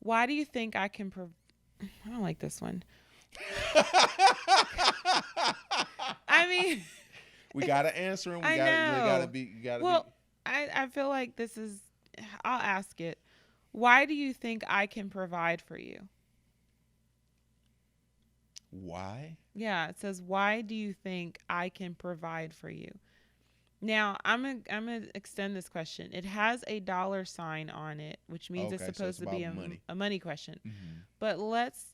Why do you think I can I don't like this one. I mean, We gotta answer them. I They gotta know. be. You gotta be. Well, I feel like this is, I'll ask it. Why do you think I can provide for you? Why? Yeah, it says, why do you think I can provide for you? Now, I'm gonna extend this question. It has a dollar sign on it, which means it's Okay, so it's supposed to be about money. a money question. Hmm. But let's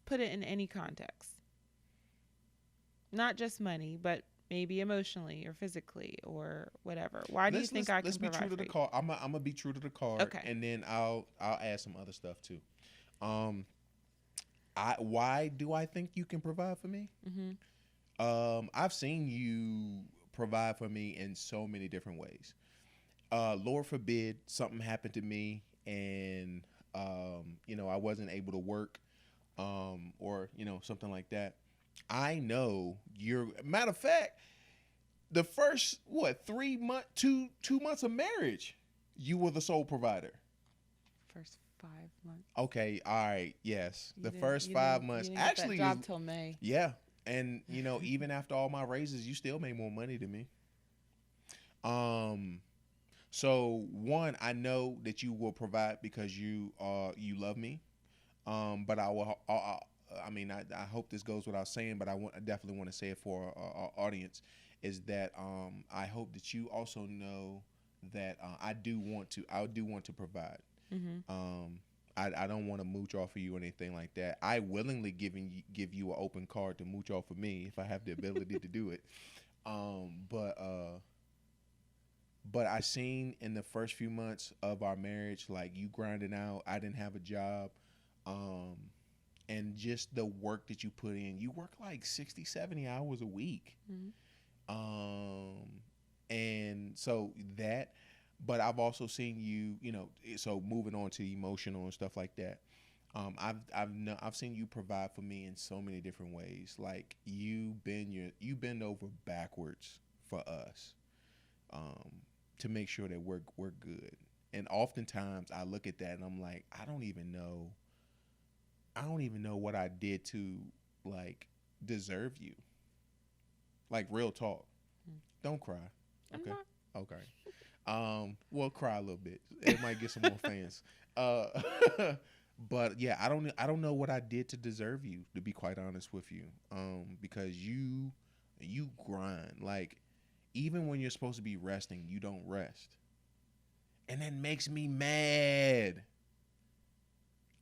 put it in any context. Not just money, but maybe emotionally or physically or whatever. Why do you think I Let's can be true provide to for the you? card. I'm gonna be true to the card, Okay. and then I'll add some other stuff too. Um, I why do I think you can provide for me? Mhm. I've seen you provide for me in so many different ways. Lord forbid something happened to me and I wasn't able to work or something like that. I know you're matter of fact, the first what 3 month 2 months of marriage, you were the sole provider. First 5 months. Okay, all right, yes. You The didn't first you five didn't you months didn't get that actually is job till May. yeah. And even after all my raises, you still made more money than me. Um So one, I know that you will provide because you love me. But I will. I mean, I hope this goes without saying, but I definitely want to say it for our audience is that I hope that you also know that I do want to provide. Mhm. Um, I don't want to mooch off of you or anything like that. I willingly give you an open card to mooch off of me if I have the ability to do it. Um, but uh, but I seen in the first few months of our marriage, like you grinding out. I didn't have a job, um, and just the work that you put in. You work like 60, 70 hours a week, Mhm. um, and so that. But I've also seen you, So moving on to emotional and stuff like that. I've seen you provide for me in so many different ways. Like you bend over backwards for us um, to make sure that we're good. And oftentimes I look at that and I'm like, I don't even know what I did to like deserve you. Like real talk. Don't cry. I'm Okay. not. Okay. Well, cry a little bit. It might get some more fans. Uh, but yeah, I don't know what I did to deserve you. To be quite honest with you, because you grind like even when you're supposed to be resting, you don't rest. And that makes me mad.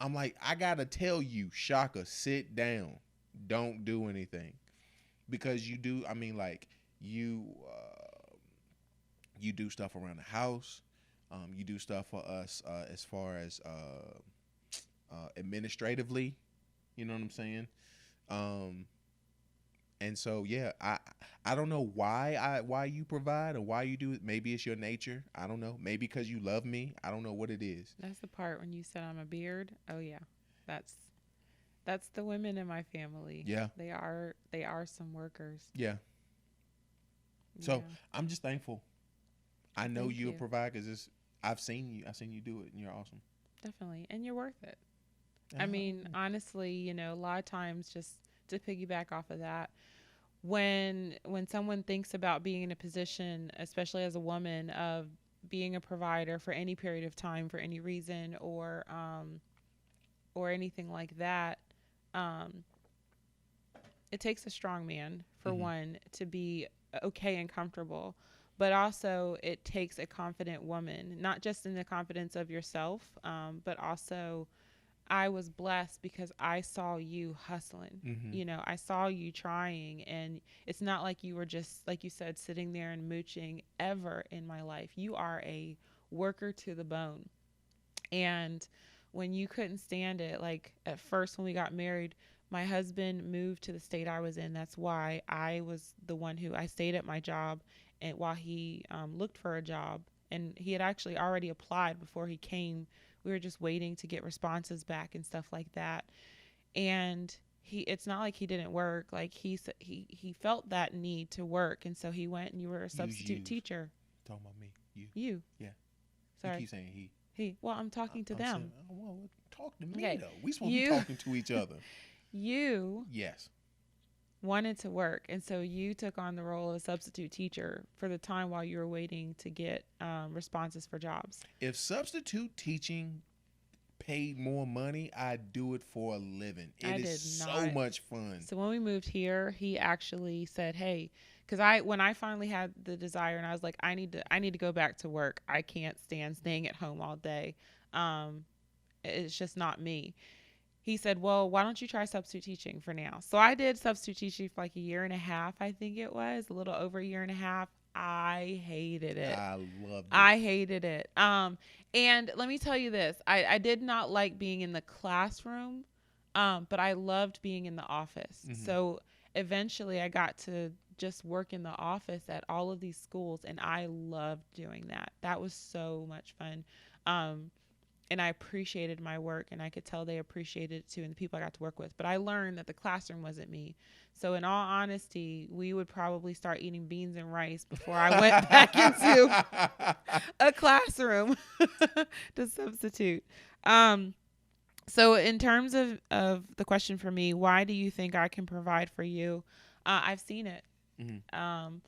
I'm like, I gotta tell you, Shaka, sit down. Don't do anything. Because you do, I mean, like, you do stuff around the house. You do stuff for us as far as administratively. You know what I'm saying? Um, And so yeah, I don't know why you provide or why you do it. Maybe it's your nature. I don't know. Maybe because you love me. I don't know what it is. That's the part when you said I'm a beard. Oh yeah. That's that's the women in my family. Yeah, They are some workers. yeah. So Yeah. I'm just thankful. I Well, know thank you'll you. provide because I've seen you do it, and you're awesome. Definitely. And you're worth it. I mean, Uh, honestly, a lot of times just to piggyback off of that, when someone thinks about being in a position, especially as a woman, of being a provider for any period of time for any reason or anything like that, um, it takes a strong man for mm-hmm. one to be okay and comfortable, but also it takes a confident woman, not just in the confidence of yourself, but also I was blessed because I saw you hustling. Mm-hmm. I saw you trying, and it's not like you were just, like you said, sitting there and mooching ever in my life. You are a worker to the bone. And when you couldn't stand it, like at first when we got married, my husband moved to the state I was in. That's why I was the one who I stayed at my job, and while he looked for a job, and he had actually already applied before he came. We were just waiting to get responses back and stuff like that. And it's not like he didn't work. Like he felt that need to work, and so he went, and you were a substitute Use. teacher. Talking about me. You. You, Yeah. You sorry, keep saying he. he. Well, I'm talking to I'm saying. them. Oh, well, talk to me Okay. though. We supposed to be You talking to each other. you Yes. wanted to work, and so you took on the role of a substitute teacher for the time while you were waiting to get responses for jobs. If substitute teaching paid more money, I'd do it for a living. I It is did so not. much fun. So when we moved here, he actually said, "Hey," because when I finally had the desire, and I was like, I need to go back to work. I can't stand staying at home all day. Um, it's just not me. He said, "Well, why don't you try substitute teaching for now?" So I did substitute teaching for like a year and a half, I think it was, a little over a year and a half. I hated it. I loved it. I hated it. And let me tell you this: I did not like being in the classroom, but I loved being in the office. Mhm. So eventually, I got to just work in the office at all of these schools, and I loved doing that. That was so much fun. Um, and I appreciated my work, and I could tell they appreciated it too, and the people I got to work with. But I learned that the classroom wasn't me. So in all honesty, we would probably start eating beans and rice before I went back into a classroom to substitute. Um, so in terms of the question for me, why do you think I can provide for you? I've seen it. Mhm.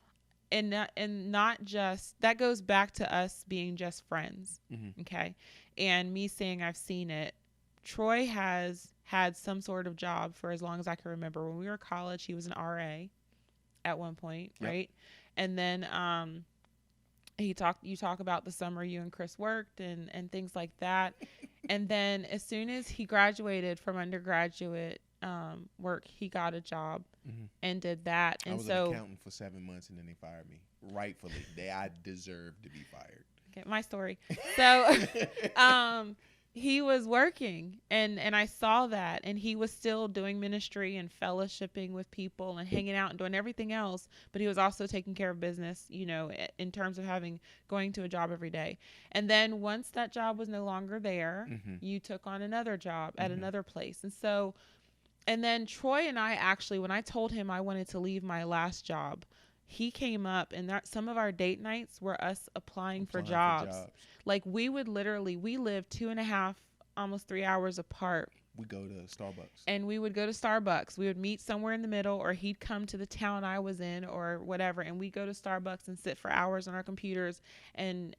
And not just that goes back to us being just friends. Mhm. Okay. And me saying I've seen it. Troy has had some sort of job for as long as I can remember. When we were in college, he was an RA at one point, Yep. right? And then you talk about the summer you and Chris worked and things like that. And then as soon as he graduated from undergraduate work, he got a job Mhm. and did that. I And was so an accountant for 7 months, and then they fired me. Rightfully, I deserved to be fired. okay, my story. So he was working, and I saw that, and he was still doing ministry and fellowshipping with people and hanging out and doing everything else, but he was also taking care of business, in terms of going to a job every day. And then once that job was no longer there, Mhm. you took on another job at Mhm. another place. And then Troy and I actually, when I told him I wanted to leave my last job, he came up, and some of our date nights were us applying for jobs. Like we lived 2.5, almost 3 hours apart. We go to Starbucks. And we would go to Starbucks. We would meet somewhere in the middle, or he'd come to the town I was in or whatever. And we'd go to Starbucks and sit for hours on our computers and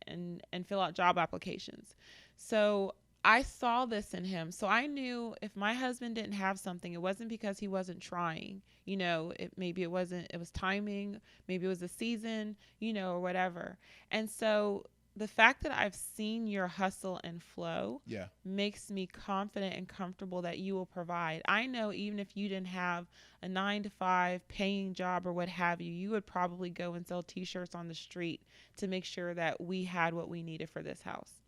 fill out job applications. So I saw this in him. So I knew if my husband didn't have something, it wasn't because he wasn't trying. Maybe it wasn't, it was timing, maybe it was the season, or whatever. And so the fact that I've seen your hustle and flow Yeah. makes me confident and comfortable that you will provide. I know even if you didn't have a 9 to 5 paying job or what have you, you would probably go and sell t-shirts on the street to make sure that we had what we needed for this house.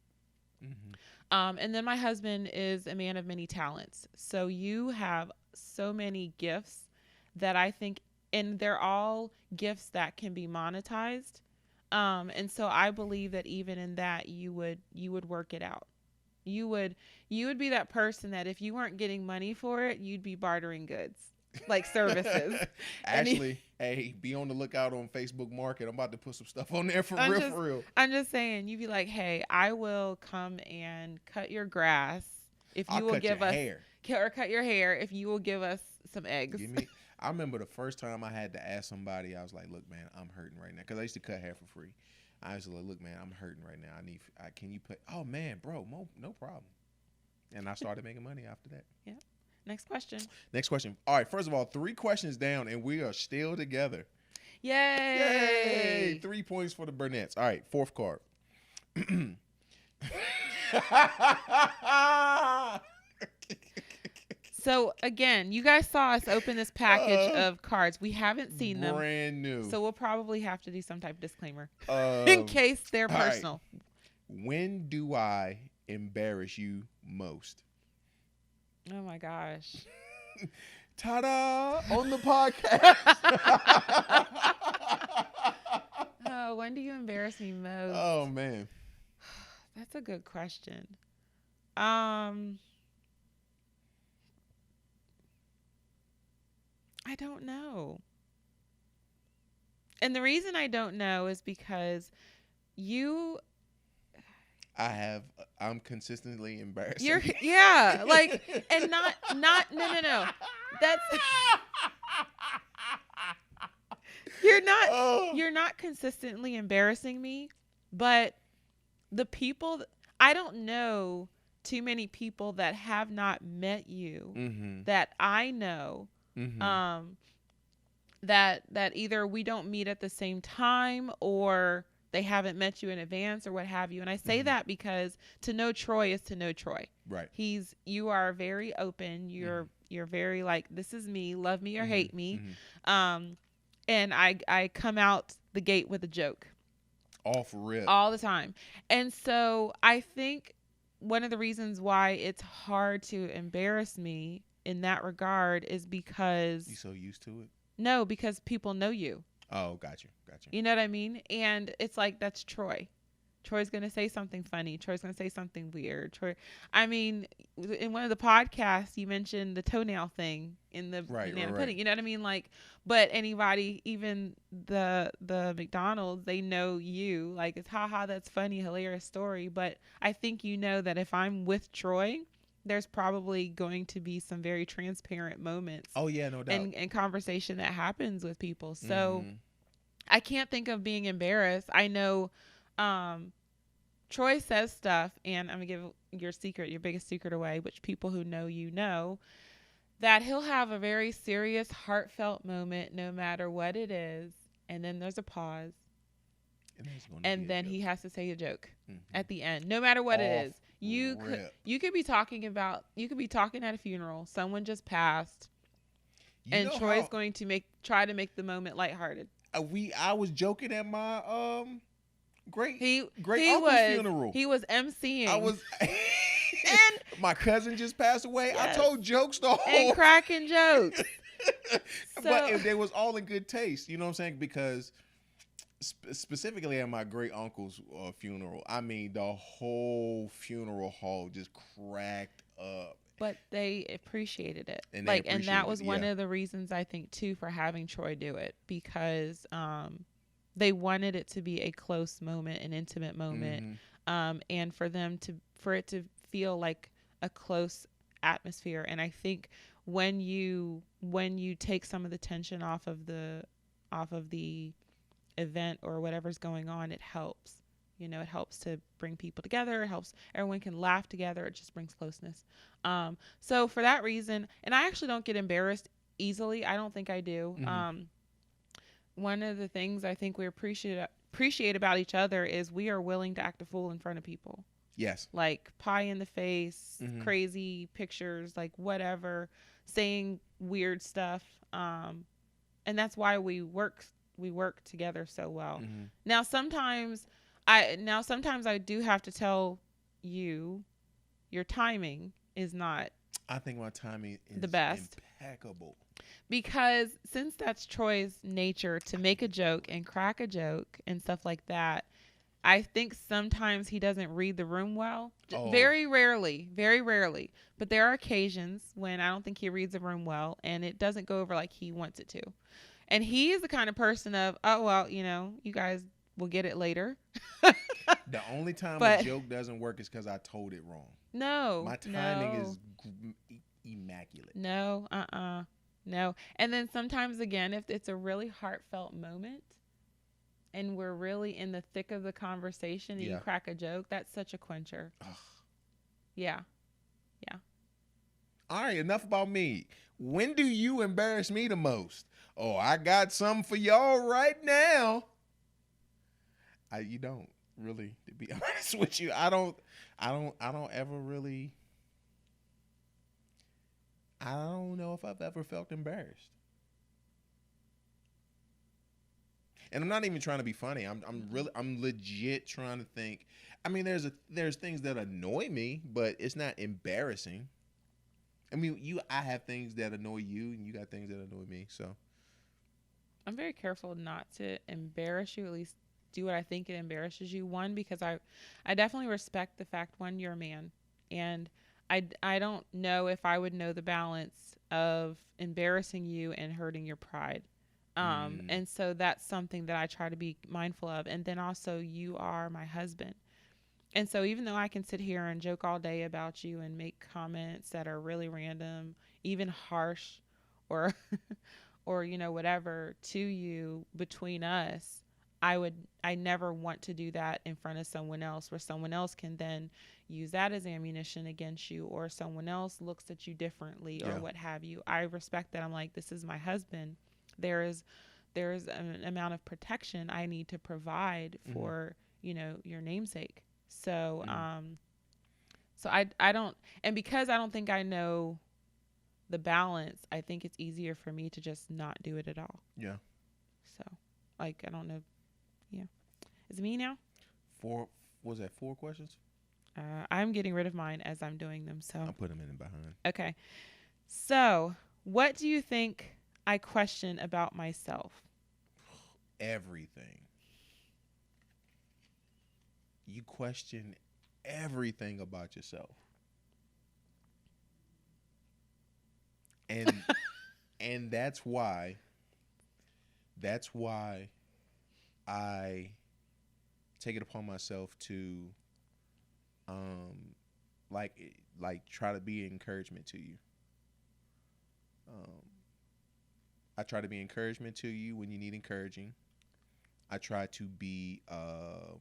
Mhm. And then my husband is a man of many talents. So you have so many gifts that I think, and they're all gifts that can be monetized. And so I believe that even in that, you would work it out. You would be that person that if you weren't getting money for it, you'd be bartering goods, like services. Actually, hey, be on the lookout on Facebook Market. I'm about to put some stuff on there for real. I'm just saying, you'd be like, hey, I will come and cut your grass if you I'll will cut give your us hair. or cut your hair if you will give us some eggs. I remember the first time I had to ask somebody, I was like, look, man, I'm hurting right now. Because I used to cut hair for free. I was like, look, man, I'm hurting right now. Can you put, oh, man, bro, no problem. And I started making money after that. Yeah. Next question. All right, first of all, 3 questions down, and we are still together. Yay! Yay! 3 points for the Burnett's. All right, 4th card. So again, you guys saw us open this package of cards. We haven't seen them. Brand new. So we'll probably have to do some type of disclaimer in case they're personal. Right. When do I embarrass you most? Oh my gosh. Ta-da! On the podcast. Oh, when do you embarrass me most? Oh man. That's a good question. I don't know. And the reason I don't know is because you I'm consistently You're embarrassing. yeah, like and not no. That's you're not Oh. you're not consistently embarrassing me, but the people I don't know too many people that have not met you Mhm. that I know Mhm. um that either we don't meet at the same time or they haven't met you in advance or what have you. And I say Mhm. that because to know Troy is to know Troy. Right. You are very open. Mhm. You're very like this is me, love me or Mhm. hate me. Mhm. Um and I come out the gate with a joke Off rip. all the time. And so I think one of the reasons why it's hard to embarrass me in that regard is You because so used to it? no, because people know you. Oh, got you. Got you. You know what I mean? And it's like that's Troy. Troy's gonna say something funny. Troy's gonna say something weird. Troy, I mean, in one of the podcasts, you mentioned the toenail thing in the Right, right, banana right. pudding. You know what I mean? Like, but anybody, even the McDonald's, they know you. Like, it's haha, that's funny, hilarious story. But I think you know that if I'm with Troy, there's probably going to be some very transparent moments Oh yeah, no doubt. and conversation that happens with people. So Mhm. I can't think of being embarrassed. I know um, Troy says stuff, and I'm gonna give your secret, your biggest secret away, which people who know you know, that he'll have a very serious, heartfelt moment, no matter what it is, and then there's a pause, And there's going to be and a then he joke. has to say a joke Mhm. at the end, no matter what it Off is. You could rip. you could be talking about you could be talking at a funeral, someone just passed, You and know Troy's how going to try to make the moment lighthearted. I was joking at my great He great he uncle's was funeral. he was I emceeing was and my cousin just passed away. I yes, told jokes the and whole cracking jokes. but So they was all in good taste. You know what I'm saying? Because specifically at my great uncle's funeral, I mean the whole funeral hall just cracked up, but they appreciated it. and they Like and that appreciated was it. one Yeah. of the reasons I think too for having Troy do it because they wanted it to be a close moment, an intimate moment, Mm-hmm. and for it to feel like a close atmosphere. And I think when you take some of the tension off of the event or whatever's going on, it helps. You know, it helps to bring people together. It helps everyone can laugh together. It just brings closeness. So for that reason, and I actually don't get embarrassed easily. I don't think I do. Mm-hmm. One of the things I think we appreciate about each other is we are willing to act a fool in front of people. Yes. Like pie in the face, Mm-hmm. crazy pictures, like whatever, saying weird stuff. And that's why we work together so well. Mm-hmm. Now sometimes I do have to tell you your timing is not I think my timing the is best impeccable. because since that's Troy's nature to make a joke and crack a joke and stuff like that, I think sometimes he doesn't read the room well. Oh, Very rarely. But there are occasions when I don't think he reads the room well and it doesn't go over like he wants it to. And he is the kind of person of, oh, well, you know, you guys will get it later. the only time a But joke doesn't work is because I told it wrong. no, My timing no, is immaculate. no, no. And then sometimes, again, if it's a really heartfelt moment and we're really in the thick of the conversation and you Yeah. crack a joke, that's such a quencher. Ugh. Yeah. Yeah. All right, enough about me. When do you embarrass me the most? Oh, I got something for y'all right now. You don't really, to be honest with you. I don't ever really. I don't know if I've ever felt embarrassed. And I'm not even trying to be funny. I'm legit trying to think. I mean, there's things that annoy me, but it's not embarrassing. I mean, I have things that annoy you, and you got things that annoy me. So I'm very careful not to embarrass you, at least do what I think it embarrasses you. One, because I definitely respect the fact, one, you're a man. And I don't know if I would know the balance of embarrassing you and hurting your pride. mm, And so that's something that I try to be mindful of. And then also, you are my husband. And so even though I can sit here and joke all day about you and make comments that are really random, even harsh, or or whatever to you between us, I never want to do that in front of someone else, where someone else can then use that as ammunition against you, or someone else looks at you differently, or Yeah. what have you. I respect that. I'm like, this is my husband. There is an amount of protection I need to provide Mm-hmm. for your namesake. So Mm-hmm. I don't, and because I don't think I know the balance, I think it's easier for me to just not do it at all. Yeah. So, like, I don't know. Yeah. Is it me now? Four. Was that 4 questions? I'm getting rid of mine as I'm doing them. So, I'll put them in behind. okay. So, what do you think I question about myself? Everything. You question everything about yourself. And and that's why I take it upon myself to um like try to be an encouragement to you. Um I try to be encouragement to you when you need encouraging. I try to be a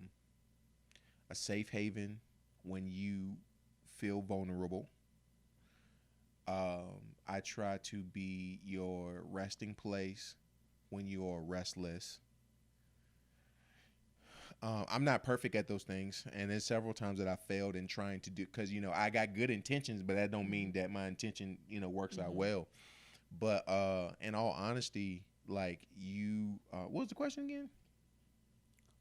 safe haven when you feel vulnerable. I try to be your resting place when you're restless. I'm not perfect at those things, and there's several times that I failed in trying to do, because I got good intentions, but that don't Mm-hmm. mean that my intention works out Mm-hmm. well. But in all honesty, like what was the question again?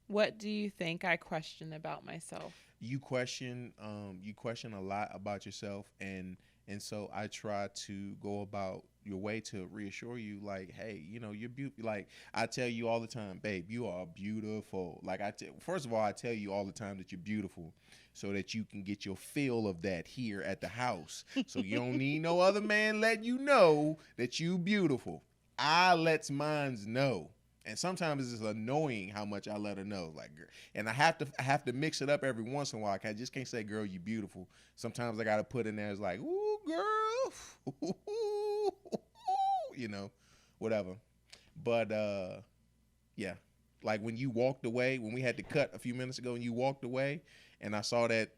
What do you think I question about myself? You question a lot about yourself, and so I try to go about your way to reassure you, like, hey, you're beautiful. Like, I tell you all the time, babe, you are beautiful. Like, first of all, I tell you all the time that you're beautiful, so that you can get your fill of that here at the house, so you don't need no other man letting you know that you beautiful. I lets mines know. And sometimes it's just annoying how much I let her know. Like, and I have to mix it up every once in a while. I just can't say, "Girl, you beautiful." Sometimes I gotta put in there, it's like, "Ooh, girl," you know, whatever. But yeah, like when you walked away, when we had to cut a few minutes ago, and you walked away, and I saw that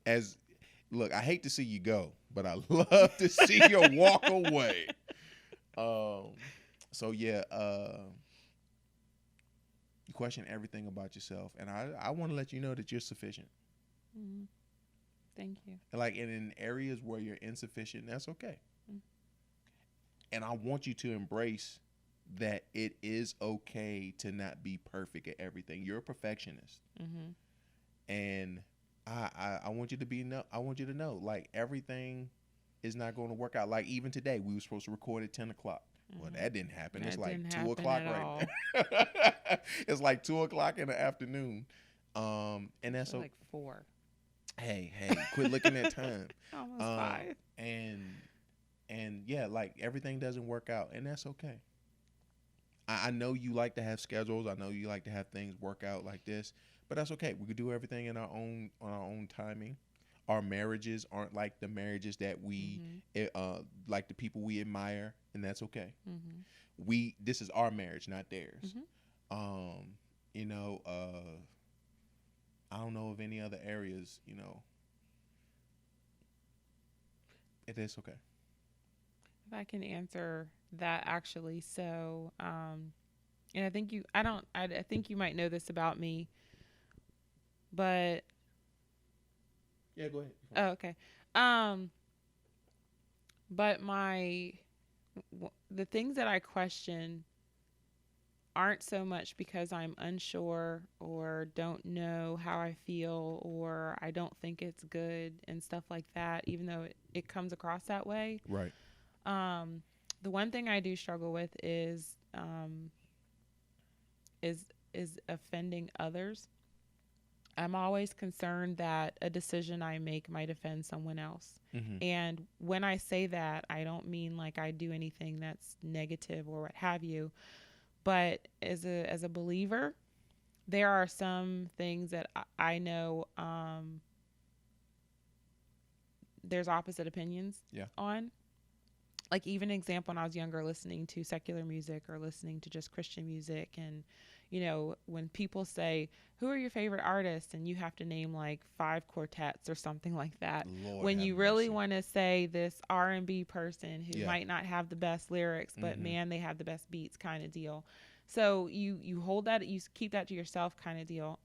as, look, I hate to see you go, but I love to see you walk away. Um, so yeah, you question everything about yourself, and I want to let you know that you're sufficient. Mm-hmm. Thank you. And like, and in areas where you're insufficient, that's okay. Mm-hmm. And I want you to embrace that it is okay to not be perfect at everything. You're a perfectionist, Mm-hmm. and I want you to I want you to know, like, everything is not going to work out. Like, even today, we were supposed to record at 10 o'clock. Well, Mm-hmm. that didn't happen. It's That like didn't two happen o'clock at right all. now. It's like 2 o'clock in the afternoon. And that's Actually, so. like 4. Hey, quit looking at time. Almost Um, 5. and yeah, like, everything doesn't work out, and that's okay. I know you like to have schedules. I know you like to have things work out like this, but that's okay. We could do everything in our own on our own timing. Our marriages aren't like the marriages that we Mm-hmm. like the people we admire, and that's okay. Mm-hmm. This is our marriage, not theirs. Mm-hmm. Um, you know, I don't know of any other areas. It is okay. If I can answer that, actually, so and I think you, I don't, I think you might know this about me, but Yeah, go ahead. oh, okay. Um, but the things that I question aren't so much because I'm unsure or don't know how I feel or I don't think it's good and stuff like that, even though it comes across that way. Right. Um, the one thing I do struggle with is is offending others. I'm always concerned that a decision I make might offend someone else. Mm-hmm. And when I say that, I don't mean like I do anything that's negative or what have you. But as a believer, there are some things that I know there's opposite opinions Yeah. on. Like, even an example, when I was younger, listening to secular music or listening to just Christian music, and when people say, who are your favorite artists, and you have to name like 5 quartets or something like that, Lord when have you really mercy. want to say this R&B person who Yeah. might not have the best lyrics, but Mm-hmm. man, they have the best beats, kind of deal. So you hold that, you keep that to yourself, kind of deal.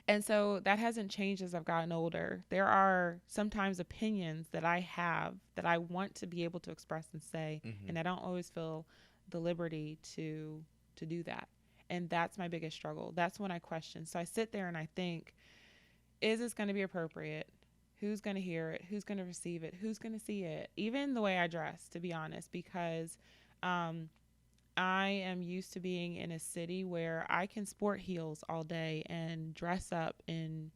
And so that hasn't changed as I've gotten older. There are sometimes opinions that I have that I want to be able to express and say, Mm-hmm. and I don't always feel the liberty to do that. And that's my biggest struggle. That's when I question. So I sit there and I think, is this going to be appropriate? Who's going to hear it? Who's going to receive it? Who's going to see it? Even the way I dress, to be honest, because um, I am used to being in a city where I can sport heels all day and dress up in,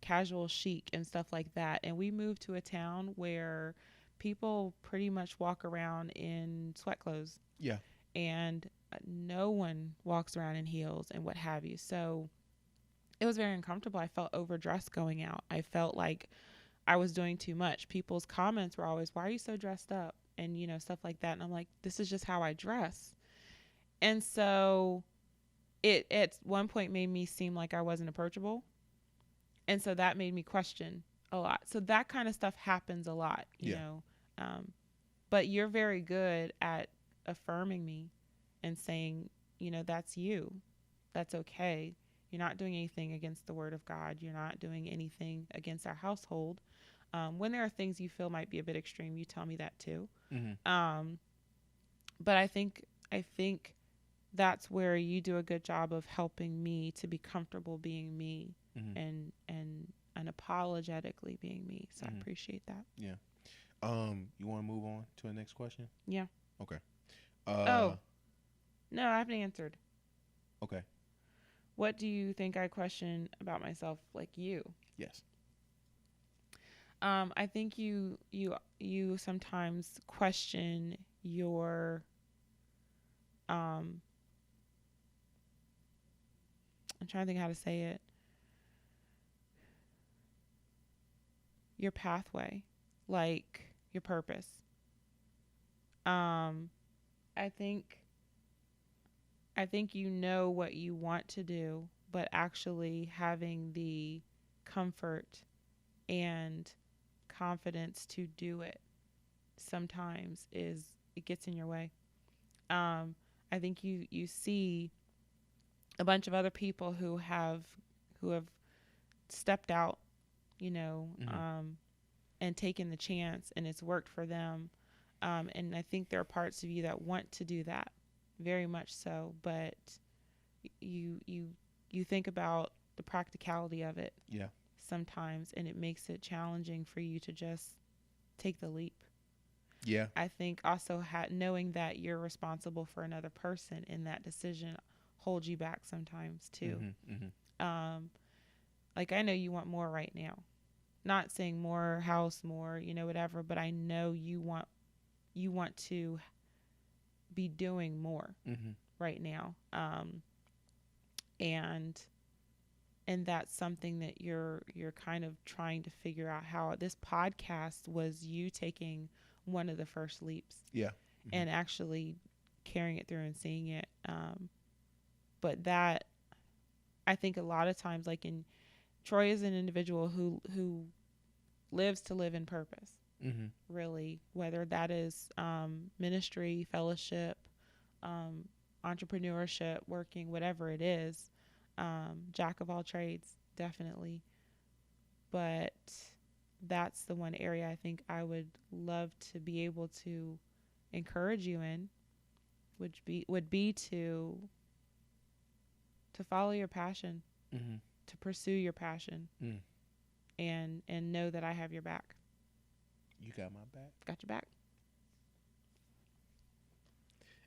casual chic and stuff like that. And we moved to a town where people pretty much walk around in sweat clothes, Yeah. and no one walks around in heels and what have you. So it was very uncomfortable. I felt overdressed going out. I felt like I was doing too much. People's comments were always, "Why are you so dressed up?" And stuff like that. And I'm like, "This is just how I dress." And so it at one point made me seem like I wasn't approachable. And so that made me question a lot. So that kind of stuff happens a lot, Yeah. Um, but you're very good at affirming me and saying, that's you. That's okay. You're not doing anything against the word of God. You're not doing anything against our household. When there are things you feel might be a bit extreme, you tell me that too. Mm-hmm. Um, but I think that's where you do a good job of helping me to be comfortable being me, Mm-hmm. and unapologetically being me. So I Mm-hmm. appreciate that. Yeah. You want to move on to the next question? Yeah. Okay. Oh, no, I haven't answered. Okay. What do you think I question about myself like you? Yes. I think you sometimes question your um I'm trying to think how to say it. Your pathway, like your purpose. Um I think you know what you want to do, but actually having the comfort and confidence to do it sometimes is it gets in your way. Um, I think you see a bunch of other people who have stepped out, you know, Mm-hmm. um, and taken the chance, and it's worked for them. And I think there are parts of you that want to do that, very much so, but you you you think about the practicality of it Yeah. sometimes, and it makes it challenging for you to just take the leap. Yeah. I think also knowing that you're responsible for another person in that decision holds you back sometimes too. Mm-hmm. Mm-hmm. Um, like, I know you want more right now. Not saying more house, more, whatever, but I know you want to be doing more Mm-hmm. right now. And that's something that you're kind of trying to figure out. How this podcast was you taking one of the first leaps Yeah. Mm-hmm. and actually carrying it through and seeing it. But that, I think a lot of times, like, in Troy is an individual who lives to live in purpose, Mm-hmm. really, whether that is ministry, fellowship, um, entrepreneurship, working, whatever it is. Jack of all trades, definitely. But that's the one area I think I would love to be able to encourage you in, would be to follow your passion, Mm-hmm. to pursue your passion, Mm. and know that I have your back. You got my back. Got your back.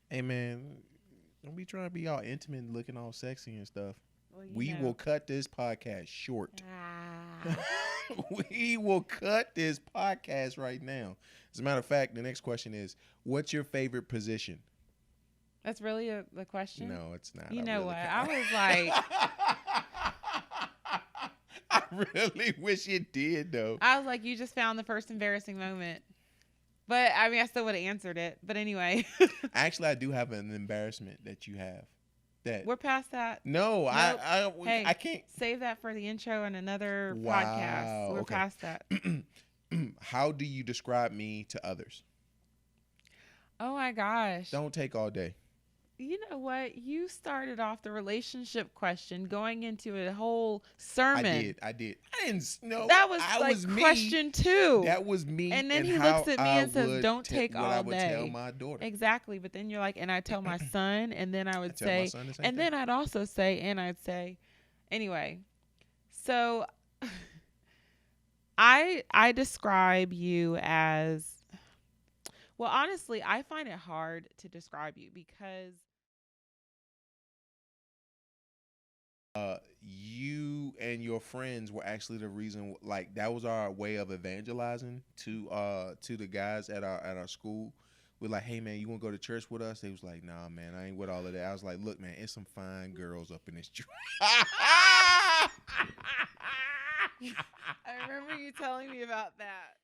Hey man, don't be trying to be all intimate and looking all sexy and stuff. Well, We will cut this podcast short. Ah. We will cut this podcast right now. As a matter of fact, the next question is, what's your favorite position? That's really the question? No, it's not. You I know really what? can't. I was like, I really wish it did though. you just found the first embarrassing moment. But I mean, I still would have answered it. But anyway, Actually, I do have an embarrassment that you have. That we're past that. no, Nope. Hey, I can't. save that for the intro and another podcast. Wow. We're Okay. past that. How do you describe me to others? Oh my gosh. Don't take all day. You know what? You started off the relationship question going into a whole sermon. I did. I didn't know. That was I like was me. question 2. That was me. And then he how looks at me I and says, would "Don't te- take what all I would day." tell my daughter. Exactly. But then you're like, and I tell my son, and then I would tell my say, son the same and thing. then I'd also say, and I'd say, anyway. So I describe you as, well, honestly, I find it hard to describe you because You and your friends were actually the reason. Like that was our way of evangelizing to the guys at our school. We're like, hey man, you want to go to church with us? They was like, nah man, I ain't with all of that. I was like, look man, it's some fine girls up in this church. I remember you telling me about that.